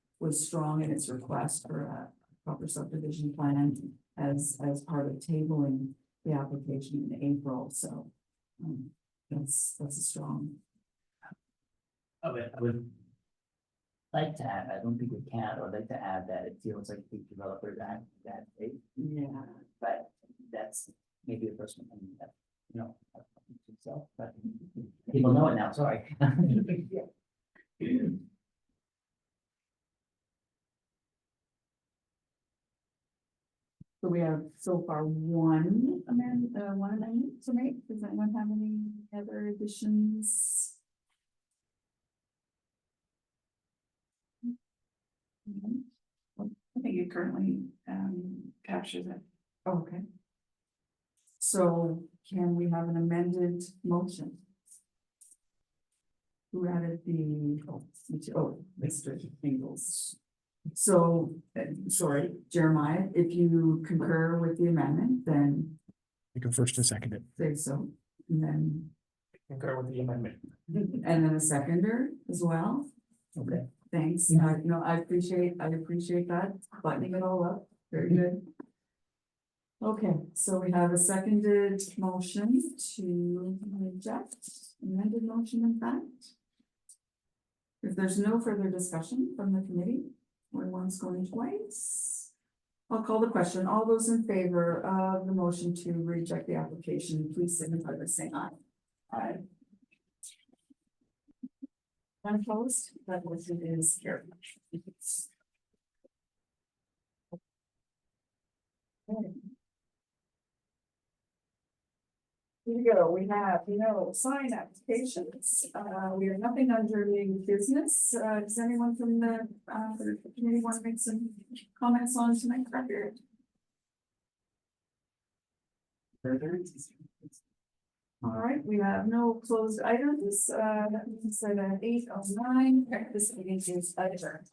strong in its request for a proper subdivision plan as part of tabling the application in April, so that's a strong.
I would like to add, I don't think we can, or like to add that it feels like the developer that
Yeah.
but that's maybe a personal opinion that, you know, so, but people know it now, sorry.
So we have so far one amendment to make. Does anyone have any other additions? I think it currently captures it. Okay. So can we have an amended motion? Who added Mr. Ingles. So, sorry, Jeremiah, if you concur with the amendment, then
You can first and second it.
say so, and then,
Concur with the amendment.
and then a seconder as well.
Okay.
Thanks, no, I appreciate that, buttoning it all up, very good. Okay, so we have a seconded motion to reject, amended motion in fact. If there's no further discussion from the committee, or once going twice, I'll call the question. All those in favor of the motion to reject the application, please signify by saying aye. Aye. Unopposed, that motion is carried. Okay. Here we go, we have, sign applications, we have nothing under new business, does anyone from the committee want to make some comments on tonight's record? All right, we have no closed items, that means that at 8:09, this meeting is adjourned.